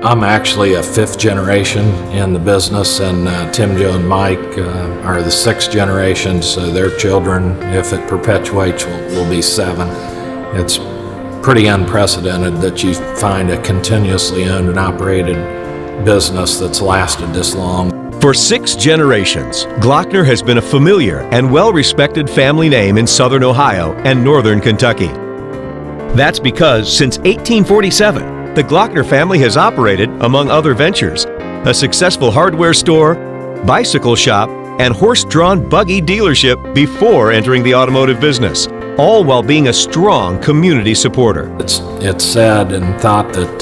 I'm actually a fifth generation in the business, and Tim, Joe, and Mike are the sixth generation, so their children, if it perpetuates, will be seven. It's pretty unprecedented that you find a continuously owned and operated business that's lasted this long. For 6 generations, Glockner has been a familiar and well-respected family name in southern Ohio and northern Kentucky. That's because since 1847, the Glockner family has operated, among other ventures, a successful hardware store, bicycle shop, and horse-drawn buggy dealership before entering the automotive business, all while being a strong community supporter. It's said and thought that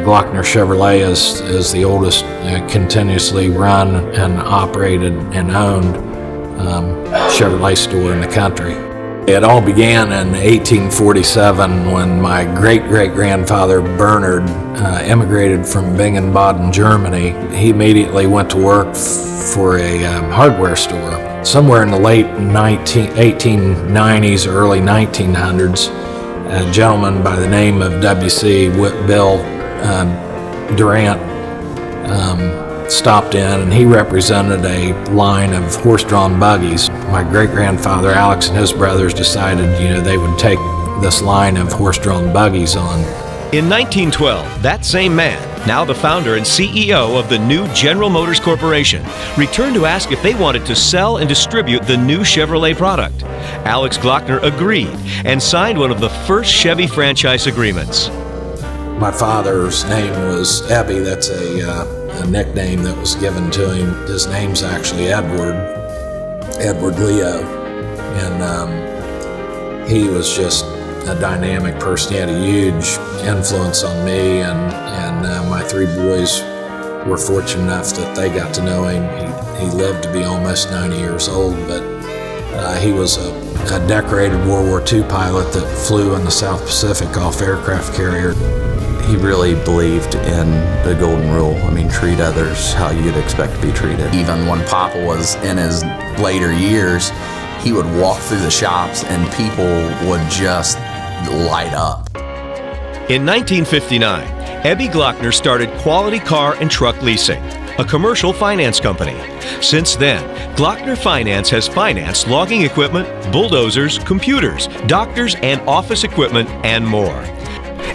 Glockner Chevrolet is the oldest continuously run and operated and owned Chevrolet store in the country. It all began in 1847 when my great-great-grandfather Bernard immigrated from Bingen, Baden, Germany. He immediately went to work for a hardware store. Somewhere in the late 1890s, early 1900s, a gentleman by the name of W.C. Bill Durant stopped in, and he represented a line of horse-drawn buggies. My great-grandfather Alex and his brothers decided, they would take this line of horse-drawn buggies on. In 1912, that same man, now the founder and CEO of the new General Motors Corporation, returned to ask if they wanted to sell and distribute the new Chevrolet product. Alex Glockner agreed and signed one of the first Chevy franchise agreements. My father's name was Ebby. That's a nickname that was given to him. His name's actually Edward Leo, and he was just a dynamic person. He had a huge influence on me, and my 3 boys were fortunate enough that they got to know him. He lived to be almost 90 years old, but he was a decorated World War II pilot that flew in the South Pacific off aircraft carrier. He really believed in the golden rule. Treat others how you'd expect to be treated. Even when Papa was in his later years, he would walk through the shops and people would just light up. In 1959, Ebby Glockner started Quality Car and Truck Leasing, a commercial finance company. Since then, Glockner Finance has financed logging equipment, bulldozers, computers, doctors, and office equipment, and more.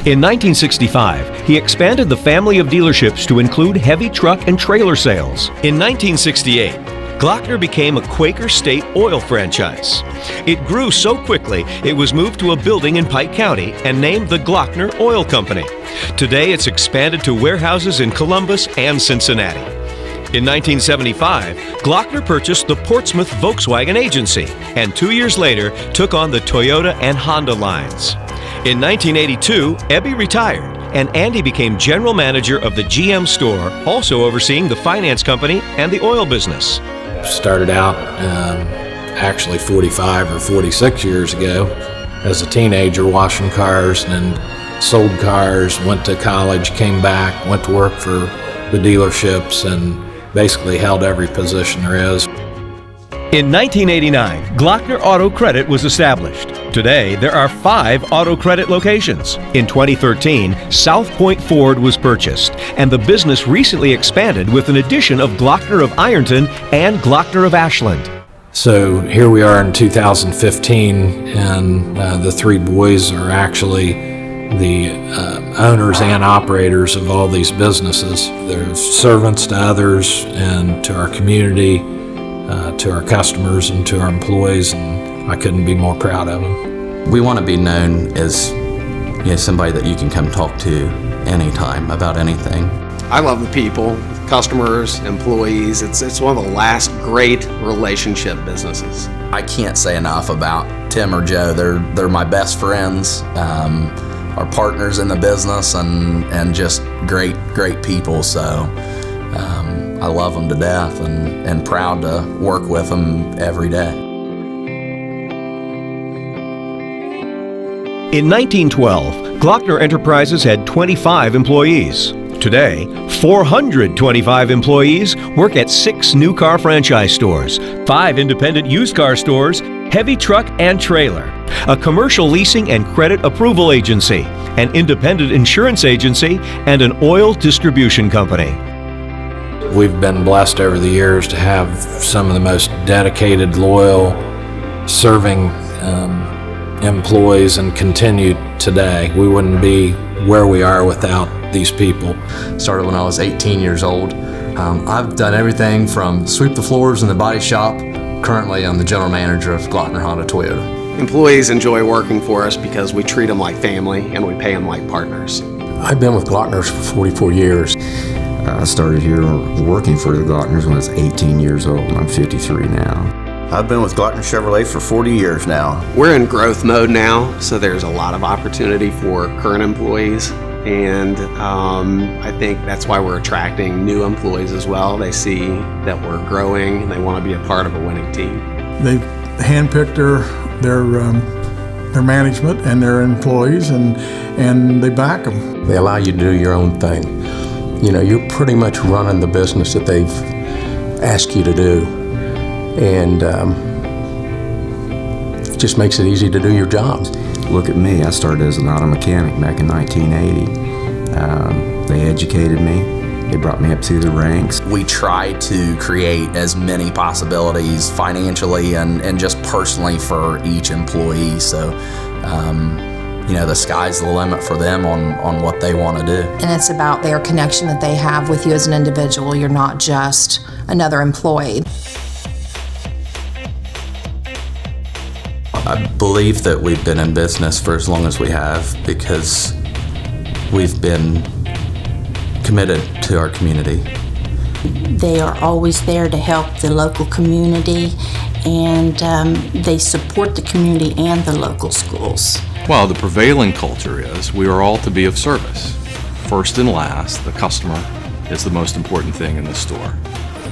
In 1965, he expanded the family of dealerships to include heavy truck and trailer sales. In 1968, Glockner became a Quaker State oil franchise. It grew so quickly, it was moved to a building in Pike County and named the Glockner Oil Company. Today, it's expanded to warehouses in Columbus and Cincinnati. In 1975, Glockner purchased the Portsmouth Volkswagen Agency, and 2 years later, took on the Toyota and Honda lines. In 1982, Ebby retired, and Andy became general manager of the GM store, also overseeing the finance company and the oil business. Started out actually 45 or 46 years ago as a teenager washing cars, and then sold cars, went to college, came back, went to work for the dealerships, and basically held every position there is. In 1989, Glockner Auto Credit was established. Today, there are 5 auto credit locations. In 2013, South Point Ford was purchased, and the business recently expanded with an addition of Glockner of Ironton and Glockner of Ashland. So here we are in 2015, and the 3 boys are actually the owners and operators of all these businesses. They're servants to others and to our community, to our customers and to our employees, and I couldn't be more proud of them. We want to be known as somebody that you can come talk to anytime about anything. I love the people, customers, employees. It's one of the last great relationship businesses. I can't say enough about Tim or Joe. They're my best friends, our partners in the business, and just great people. So I love them to death and proud to work with them every day. In 1912, Glockner Enterprises had 25 employees. Today, 425 employees work at 6 new car franchise stores, 5 independent used car stores, Heavy Truck and Trailer, a commercial leasing and credit approval agency, an independent insurance agency, and an oil distribution company. We've been blessed over the years to have some of the most dedicated, loyal, serving employees, and continue today. We wouldn't be where we are without these people. Started when I was 18 years old. I've done everything from sweep the floors in the body shop. Currently, I'm the general manager of Glockner Honda Toyota. Employees enjoy working for us because we treat them like family and we pay them like partners. I've been with Glockner's for 44 years. I started here working for the Glockners when I was 18 years old, and I'm 53 now. I've been with Glockner Chevrolet for 40 years now. We're in growth mode now, so there's a lot of opportunity for current employees. And I think that's why we're attracting new employees as well. They see that we're growing and they want to be a part of a winning team. They've handpicked their management and their employees, and they back them. They allow you to do your own thing. You know, you're pretty much running the business that they've asked you to do. And it just makes it easy to do your jobs. Look at me, I started as an auto mechanic back in 1980. They educated me, they brought me up through the ranks. We try to create as many possibilities financially and just personally for each employee. So, you know, the sky's the limit for them on what they want to do. And it's about their connection that they have with you as an individual. You're not just another employee. I believe that we've been in business for as long as we have because we've been committed to our community. They are always there to help the local community, and they support the community and the local schools. Well, the prevailing culture is we are all to be of service. First and last, the customer is the most important thing in the store.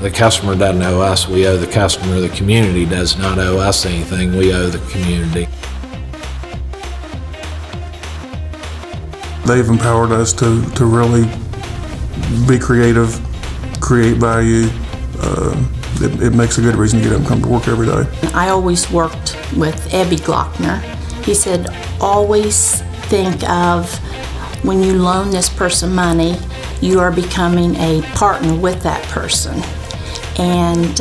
The customer doesn't owe us, we owe the customer. The community does not owe us anything, we owe the community. They've empowered us to really be creative, create value. It makes a good reason to get up and come to work every day. I always worked with Ebby Glockner. He said, always think of when you loan this person money, you are becoming a partner with that person. And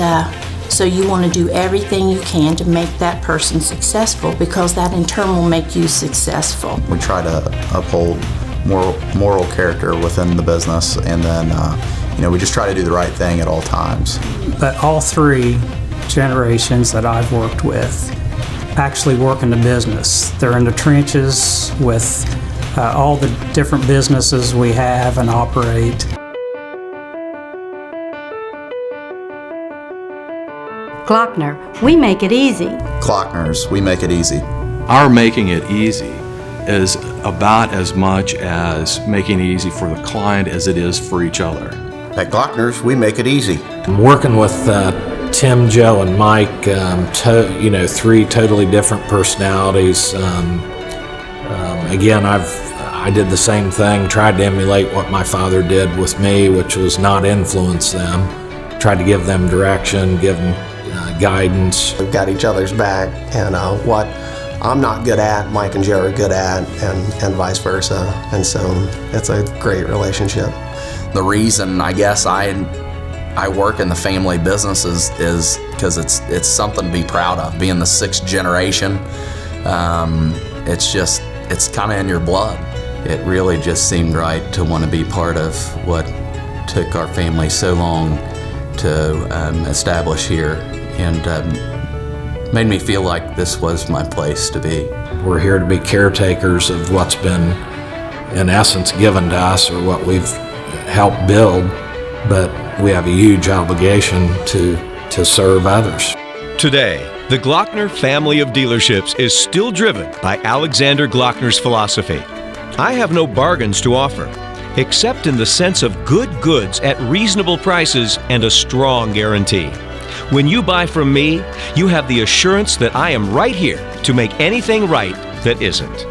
so you want to do everything you can to make that person successful, because that in turn will make you successful. We try to uphold moral character within the business, and then you know, we just try to do the right thing at all times. But all three generations that I've worked with actually work in the business. They're in the trenches with all the different businesses we have and operate. Glockner, we make it easy. Glockners, we make it easy. Our making it easy is about as much as making it easy for the client as it is for each other. At Glockners, we make it easy. I'm working with Tim, Joe, and Mike, you know, three totally different personalities. Again, I did the same thing, tried to emulate what my father did with me, which was not influence them. Tried to give them direction, give them guidance. We've got each other's back, and what I'm not good at, Mike and Joe are good at, and vice versa. And so it's a great relationship. The reason I guess I work in the family business is because it's something to be proud of. Being the sixth generation, it's kind of in your blood. It really just seemed right to want to be part of what took our family so long to establish here, and made me feel like this was my place to be. We're here to be caretakers of what's been, in essence, given to us, or what we've helped build, but we have a huge obligation to serve others. Today, the Glockner family of dealerships is still driven by Alexander Glockner's philosophy. I have no bargains to offer, except in the sense of good goods at reasonable prices and a strong guarantee. When you buy from me, you have the assurance that I am right here to make anything right that isn't.